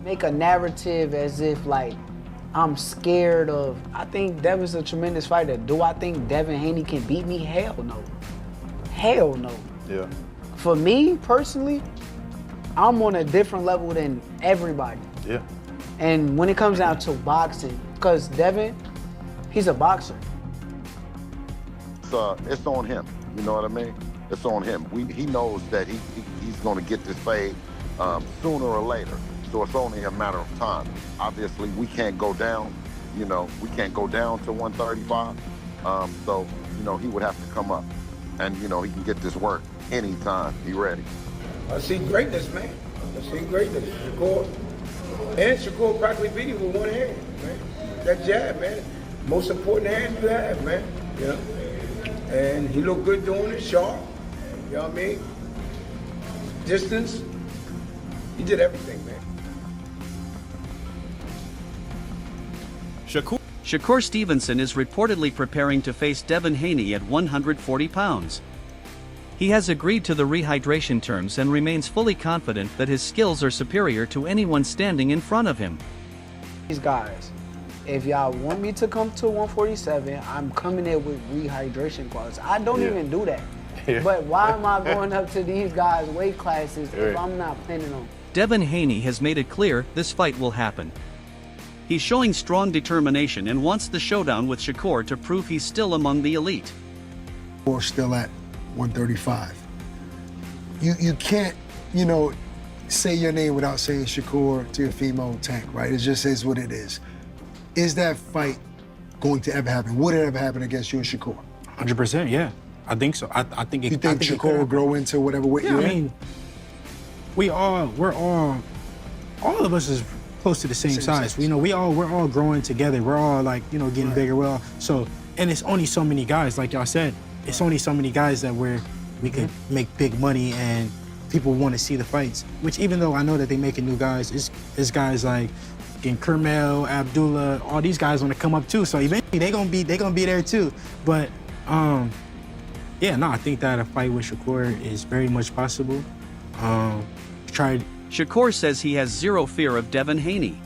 make a narrative as if like I'm scared of. I think Devin's a tremendous fighter. Do I think Devin Haney can beat me? Hell no. Hell no. Yeah. For me personally, I'm on a different level than everybody. Yeah. And when it comes down to boxing, because Devin, he's a boxer. It's on him. You know what I mean? It's on him. He knows that he's going to get this fade sooner or later. So it's only a matter of time. Obviously, we can't go down. You know, we can't go down to 135. So, you know, he would have to come up. And, you know, he can get this work anytime. He ready. I see greatness, man. I see greatness. Shakur practically beat him with one hand, man. That jab, man. Most important hand you have, man. You know? And he looked good doing it, sharp. You know what I mean? Distance. He did everything, man. Shakur Stevenson is reportedly preparing to face Devin Haney at 140 pounds. He has agreed to the rehydration terms and remains fully confident that his skills are superior to anyone standing in front of him. These guys, if y'all want me to come to 147, I'm coming in with rehydration clauses. I don't even do that. But why am I going up to these guys' weight classes if I'm not planning on? Devin Haney has made it clear this fight will happen. He's showing strong determination and wants the showdown with Shakur to prove he's still among the elite. Or still at 135. You can't, you know, say your name without saying Shakur to your female tank, right? It just is what it is. Is that fight going to ever happen? Would it ever happen against you and Shakur? 100%, yeah. I think so. I think it. You think Shakur will grow into whatever weight you're in? I mean, we're all of us is close to the same size. You know, we're all growing together. We're all like, you know, getting bigger. Well, so, and it's only so many guys, like y'all said. It's only so many guys that we could make big money and people want to see the fights. Which even though I know that they making new guys, it's guys like Kermel, Abdullah, all these guys want to come up too. So eventually they gonna be there too. But yeah, no, I think that a fight with Shakur is very much possible. Shakur says he has zero fear of Devin Haney.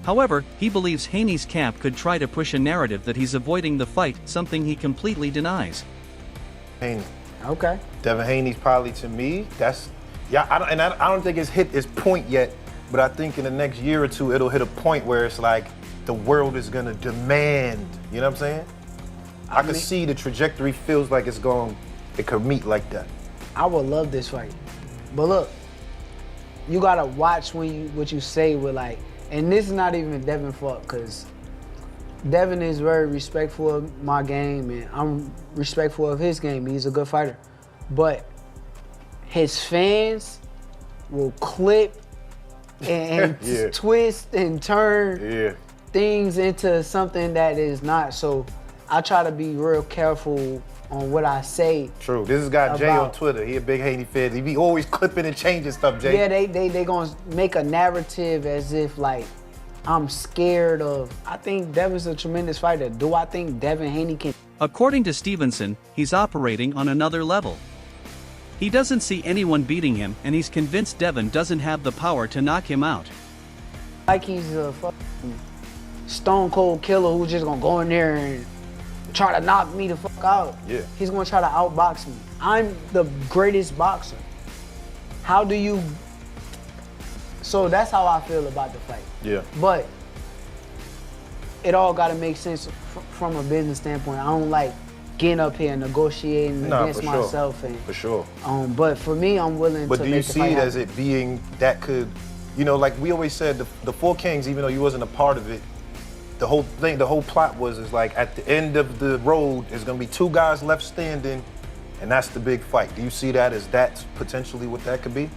However, he believes Haney's camp could try to push a narrative that he's avoiding the fight, something he completely denies. Haney. Okay. Devin Haney's probably, to me, that's, I don't think it's hit its point yet, but I think in the next year or two, it'll hit a point where it's like the world is gonna demand, you know what I'm saying? I can see the trajectory feels like it could meet like that. I would love this fight. But look, you gotta watch what you say with like, and this is not even Devin's fault, because Devin is very respectful of my game and I'm respectful of his game. He's a good fighter. But his fans will clip and twist and turn things into something that is not. So I try to be real careful on what I say. True. This is guy Jay on Twitter. He a big Haney fan. He be always clipping and changing stuff, Jay. Yeah, they gonna make a narrative as if like I'm scared of. I think Devin's a tremendous fighter. Do I think Devin Haney can? According to Stevenson, he's operating on another level. He doesn't see anyone beating him, and he's convinced Devin doesn't have the power to knock him out. Like he's a fucking stone cold killer who's just gonna go in there and try to knock me the fuck out. Yeah. He's gonna try to outbox me. I'm the greatest boxer. How do you? So that's how I feel about the fight. Yeah. But it all gotta make sense from a business standpoint. I don't like getting up here and negotiating against myself. And, for sure. But for me, I'm willing to to do make you the see fight it happen. as it being that could, you know, like we always said, the Four Kings, even though you wasn't a part of it, the whole thing, the whole plot was is like at the end of the road, there's gonna be two guys left standing, and that's the big fight. Do you see that as that's potentially what that could be?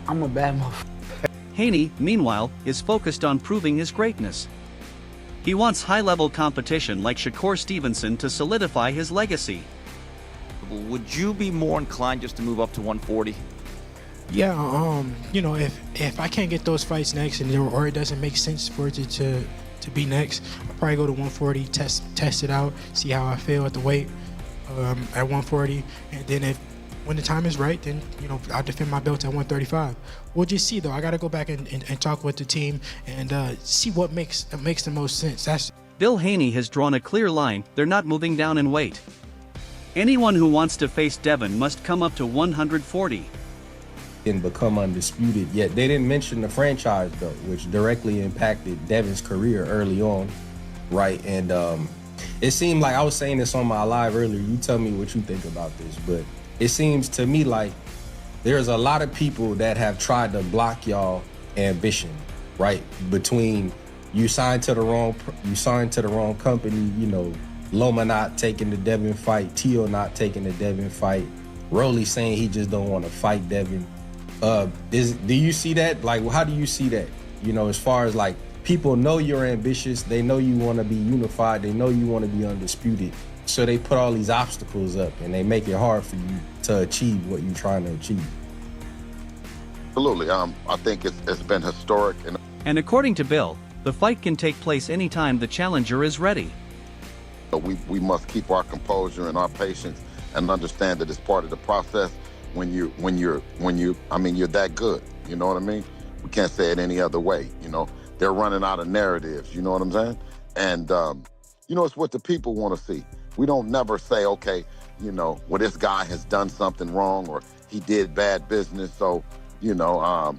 I'm a bad motherfucker. Haney, meanwhile, is focused on proving his greatness. He wants high-level competition like Shakur Stevenson to solidify his legacy. Would you be more inclined just to move up to 140? Yeah, you know, if I can't get those fights next or it doesn't make sense for it to be next, I'll probably go to 140, test it out, see how I feel at the weight at 140, and then when the time is right, then, you know, I'll defend my belt at 135. We'll just see, though. I got to go back and talk with the team and see what makes the most sense. Bill Haney has drawn a clear line. They're not moving down in weight. Anyone who wants to face Devin must come up to 140. And become undisputed, yet they didn't mention the franchise belt, which directly impacted Devin's career early on, right? And it seemed like, I was saying this on my live earlier, you tell me what you think about this, but it seems to me like there's a lot of people that have tried to block y'all ambition, right? Between you signed to the wrong company, you know, Loma not taking the Devin fight, Tio not taking the Devin fight, Rolly saying he just don't want to fight Devin. Do you see that? Like, how do you see that? You know, as far as like, people know you're ambitious, they know you want to be unified, they know you want to be undisputed, so they put all these obstacles up and they make it hard for you to achieve what you're trying to achieve. Absolutely. I think it's been historic. And according to Bill, the fight can take place anytime the challenger is ready. We must keep our composure and our patience and understand that it's part of the process. When you're that good, you know what I mean? We can't say it any other way, you know? They're running out of narratives, you know what I'm saying? And, you know, it's what the people want to see. We don't never say, okay, you know, well, this guy has done something wrong or he did bad business, so, you know,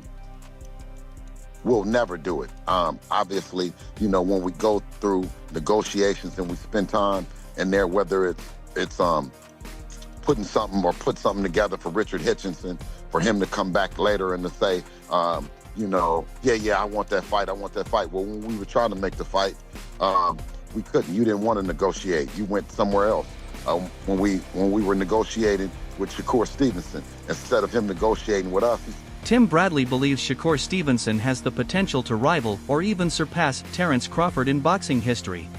we'll never do it. Obviously, you know, when we go through negotiations and we spend time in there, whether it's put something together for Richard Hitchinson, for him to come back later and to say, you know, yeah, I want that fight. Well, when we were trying to make the fight, we couldn't. You didn't want to negotiate. You went somewhere else. When we were negotiating with Shakur Stevenson, instead of him negotiating with us. Tim Bradley believes Shakur Stevenson has the potential to rival or even surpass Terrence Crawford in boxing history.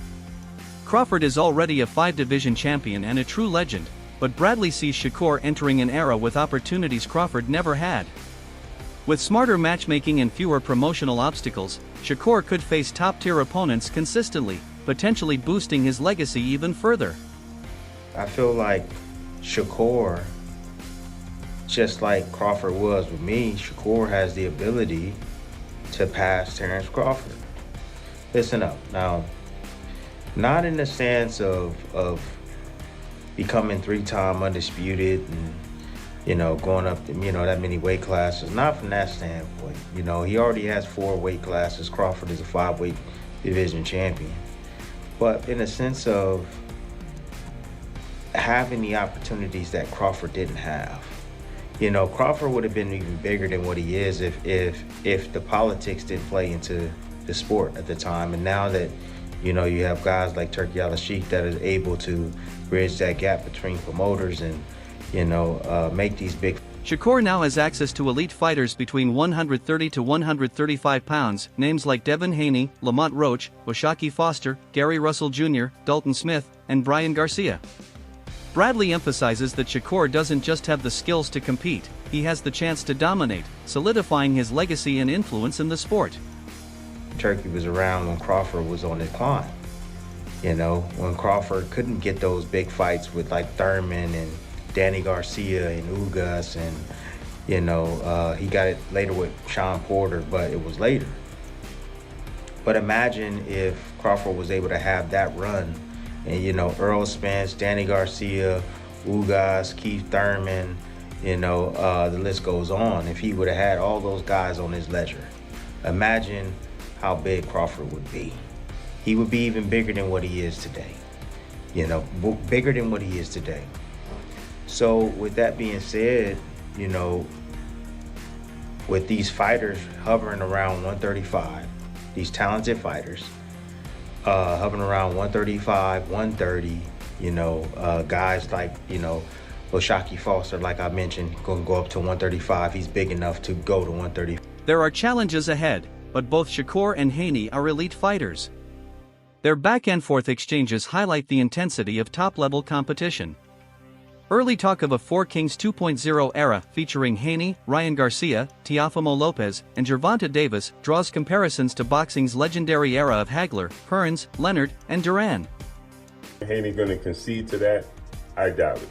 Crawford is already a 5-division champion and a true legend, but Bradley sees Shakur entering an era with opportunities Crawford never had. With smarter matchmaking and fewer promotional obstacles, Shakur could face top-tier opponents consistently, potentially boosting his legacy even further. I feel like Shakur, just like Crawford was with me, Shakur has the ability to pass Terrence Crawford. Listen up. Now, not in the sense of becoming 3-time undisputed and, you know, going up, you know, that many weight classes. Not from that standpoint. You know, he already has 4 weight classes. Crawford is a 5-weight division champion. But in the sense of having the opportunities that Crawford didn't have. You know, Crawford would have been even bigger than what he is if the politics didn't play into the sport at the time. And now that, you know, you have guys like Turki Al-Sheikh that is able to bridge that gap between promoters and, you know, make these big. Shakur now has access to elite fighters between 130 to 135 pounds, names like Devin Haney, Lamont Roach, Washaki Foster, Gary Russell Jr., Dalton Smith, and Brian Garcia. Bradley emphasizes that Shakur doesn't just have the skills to compete, he has the chance to dominate, solidifying his legacy and influence in the sport. Turki was around when Crawford was on his climb. You know, when Crawford couldn't get those big fights with like Thurman and Danny Garcia and Ugas, and, you know, he got it later with Sean Porter, but it was later. But imagine if Crawford was able to have that run, and, you know, Earl Spence, Danny Garcia, Ugas, Keith Thurman, you know, the list goes on. If he would have had all those guys on his ledger, imagine how big Crawford would be. He would be even bigger than what he is today. You know, bigger than what he is today. So with that being said, you know, with these fighters hovering around 135, these talented fighters, hovering around 135, 130, you know, guys like, you know, Washaki Foster, like I mentioned, going to go up to 135. He's big enough to go to 130. There are challenges ahead, but both Shakur and Haney are elite fighters. Their back-and-forth exchanges highlight the intensity of top-level competition. Early talk of a Four Kings 2.0 era featuring Haney, Ryan Garcia, Teofimo Lopez, and Gervonta Davis draws comparisons to boxing's legendary era of Hagler, Hearns, Leonard, and Duran. Haney going to concede to that? I doubt it.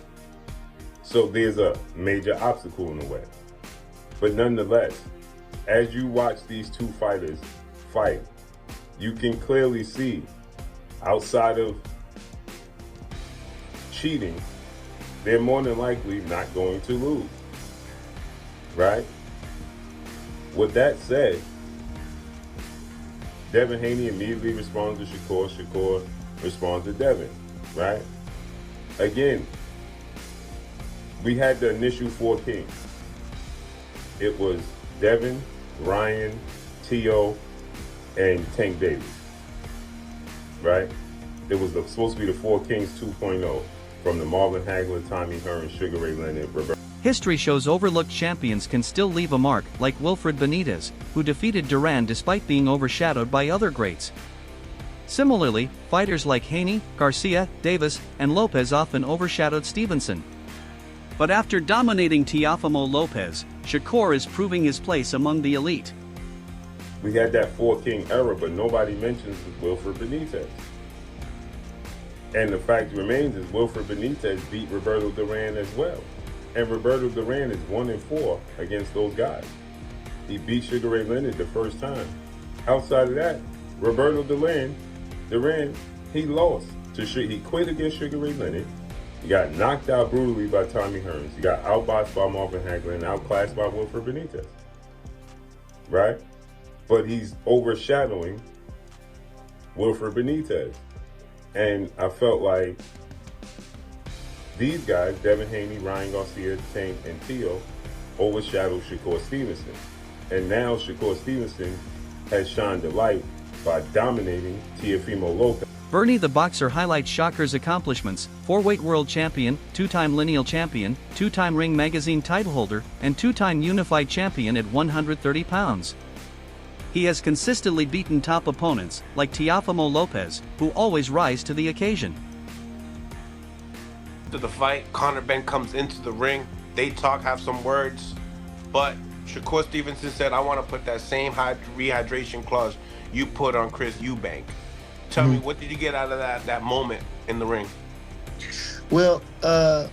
So there's a major obstacle in the way. But nonetheless, as you watch these two fighters fight, you can clearly see, outside of cheating, they're more than likely not going to lose, right? With that said, Devin Haney immediately responds to Shakur. Shakur responds to Devin, right? Again, we had the initial 4 kings. It was Devin, Ryan, T.O., and Tank Davis, right? It was supposed to be the 4 Kings 2.0, from the Marvin Hagler, Tommy Hearn, Sugar Ray Leonard, Roberto. History shows overlooked champions can still leave a mark, like Wilfred Benitez, who defeated Duran despite being overshadowed by other greats. Similarly, fighters like Haney, Garcia, Davis, and Lopez often overshadowed Stevenson. But after dominating Teofimo Lopez, Shakur is proving his place among the elite. We had that 4 King era, but nobody mentions Wilfred Benitez. And the fact remains is Wilfred Benitez beat Roberto Duran as well. And Roberto Duran is 1-4 against those guys. He beat Sugar Ray Leonard the first time. Outside of that, Roberto Duran, he lost to he quit against Sugar Ray Leonard. He got knocked out brutally by Tommy Hearns. He got outboxed by Marvin Hagler and outclassed by Wilfred Benitez. Right? But he's overshadowing Wilfred Benitez. And I felt like these guys, Devin Haney, Ryan Garcia, Tank, and Tio, overshadowed Shakur Stevenson. And now Shakur Stevenson has shined the light by dominating Teofimo Lopez. Bernie the Boxer highlights Shakur's accomplishments: 4-weight world champion, 2-time lineal champion, 2-time Ring Magazine title holder, and 2-time unified champion at 130 pounds. He has consistently beaten top opponents, like Teofimo Lopez, who always rise to the occasion. After the fight, Conor Ben comes into the ring, they talk, have some words, but Shakur Stevenson said, I want to put that same rehydration clause you put on Chris Eubank. Tell me, what did you get out of that moment in the ring? Well, I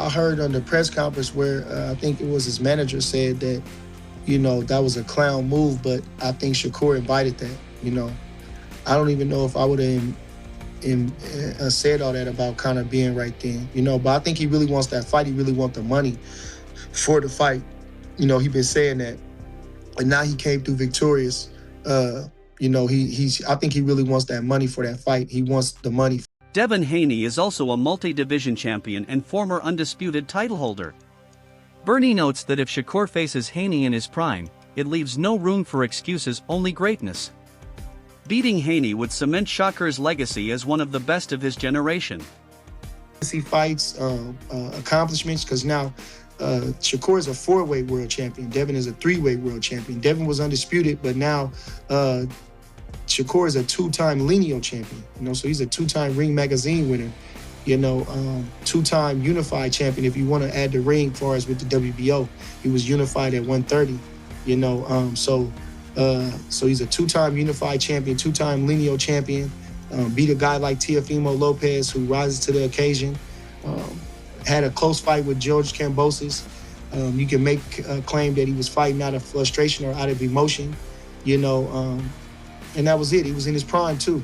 heard on the press conference where I think it was his manager said that, that was a clown move, but I think Shakur invited that, I don't even know if I would have said all that about Conor being right then, but I think he really wants that fight. He really wants the money for the fight. He been saying that, and now he came through victorious. I think he really wants that money for that fight. He wants the money. Devin Haney is also a multi-division champion and former undisputed title holder. Bernie notes that if Shakur faces Haney in his prime, it leaves no room for excuses, only greatness. Beating Haney would cement Shakur's legacy as one of the best of his generation. He fights accomplishments, because now Shakur is a 4-weight world champion. Devin is a 3-weight world champion. Devin was undisputed, but now Shakur is a 2-time lineal champion. So he's a 2-time Ring Magazine winner. 2-time unified champion. If you want to add the ring, as far as with the WBO, he was unified at 130. So he's a 2-time unified champion, 2-time lineal champion. Beat a guy like Teofimo Lopez, who rises to the occasion. Had a close fight with George Kambosos. You can make a claim that he was fighting out of frustration or out of emotion, and that was it. He was in his prime too,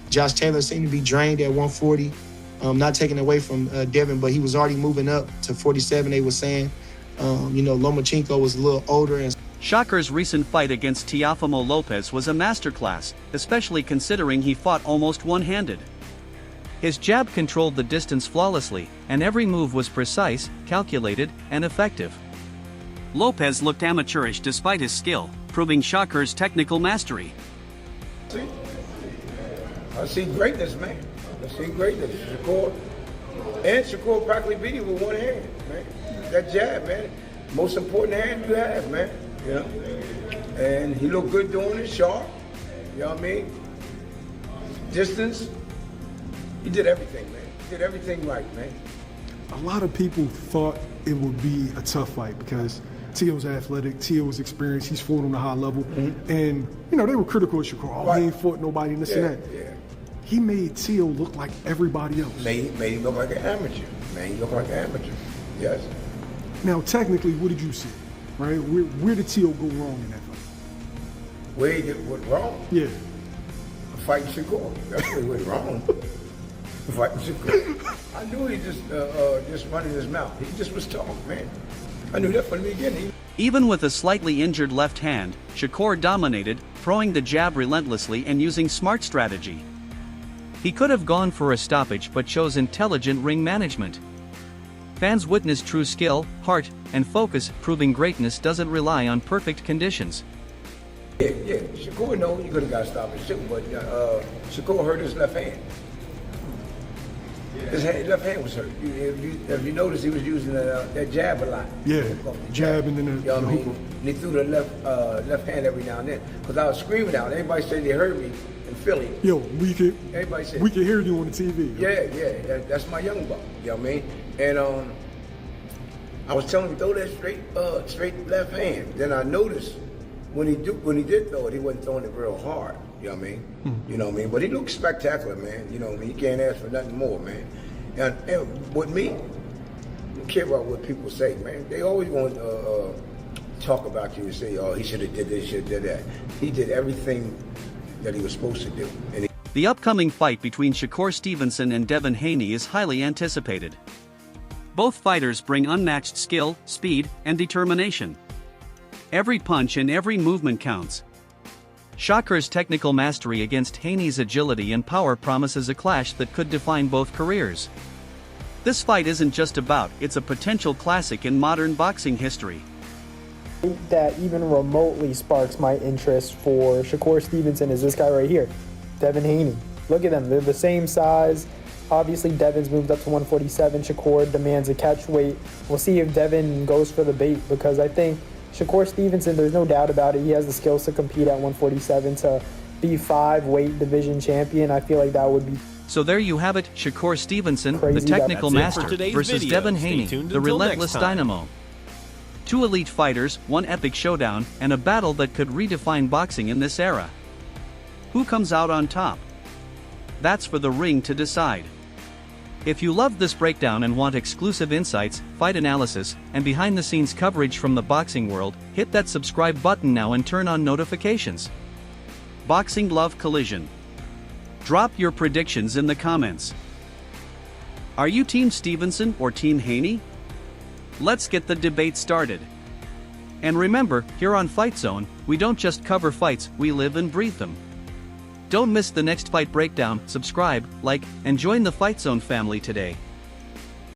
Josh Taylor seemed to be drained at 140, not taken away from Devin, but he was already moving up to 47, they were saying. Lomachenko was a little older. And Shakur's recent fight against Teofimo Lopez was a masterclass, especially considering he fought almost one-handed. His jab controlled the distance flawlessly, and every move was precise, calculated, and effective. Lopez looked amateurish despite his skill, proving Shakur's technical mastery. I see greatness, man. I see greatness. Shakur practically beat him with one hand, man. That jab, man. Most important hand you have, man. And he looked good doing it, sharp. You know what I mean? Distance. He did everything, man. He did everything right, man. A lot of people thought it would be a tough fight because Tio's athletic, Tio's experienced, he's fought on a high level. And, they were critical of Shakur. Oh, he ain't fought nobody and this and that. he made Teal look like everybody else. Made him look like an amateur. Made him look like an amateur. Yes. Now, technically, what did you see? Right? Where did Teal go wrong in that fight? Where he went wrong? Yeah. Fighting Shakur. That's where he went wrong. Fighting Shakur. I knew he just running his mouth. He just was talking, man. I knew that from the beginning. Even with a slightly injured left hand, Shakur dominated, throwing the jab relentlessly and using smart strategy. He could have gone for a stoppage but chose intelligent ring management. Fans witnessed true skill, heart, and focus, proving greatness doesn't rely on perfect conditions. Yeah. Shakur knows you could have got stopped too, but Shakur hurt his left hand. His left hand was hurt. If you notice, he was using that jab a lot. Yeah, jab and then the hook. And he threw the left hand every now and then. Because I was screaming out. Everybody said they heard me in Philly. Yo, we could hear you on the TV. Yeah, that's my young buck. You know what I mean? And I was telling him throw that straight left hand. Then I noticed when he did throw it, he wasn't throwing it real hard. You know what I mean? You know what I mean? But he looked spectacular, man. You know what I mean? You can't ask for nothing more, man. And with me, I don't care about what people say, man. They always want to talk about you and say, oh, he should have did this, should have did that. He did everything that he was supposed to do. The upcoming fight between Shakur Stevenson and Devin Haney is highly anticipated. Both fighters bring unmatched skill, speed, and determination. Every punch and every movement counts. Shakur's technical mastery against Haney's agility and power promises a clash that could define both careers. This fight isn't just about, it's a potential classic in modern boxing history. That even remotely sparks my interest for Shakur Stevenson is this guy right here, Devin Haney. Look at them, they're the same size. Obviously, Devin's moved up to 147. Shakur demands a catch weight. We'll see if Devin goes for the bait, because I think Shakur Stevenson, there's no doubt about it, he has the skills to compete at 147 to be 5 weight division champion. I feel like that would be. So there you have it, Shakur Stevenson, Crazy the technical master, versus video. Devin Stay Haney, tuned the until relentless next time. dynamo. 2 elite fighters, 1 epic showdown, and a battle that could redefine boxing in this era. Who comes out on top? That's for the ring to decide. If you loved this breakdown and want exclusive insights, fight analysis, and behind-the-scenes coverage from the boxing world, hit that subscribe button now and turn on notifications. Boxing Love Collision. Drop your predictions in the comments. Are you Team Stevenson or Team Haney? Let's get the debate started. And remember, here on Fight Zone, we don't just cover fights, we live and breathe them. Don't miss the next fight breakdown, subscribe, like, and join the Fight Zone family today.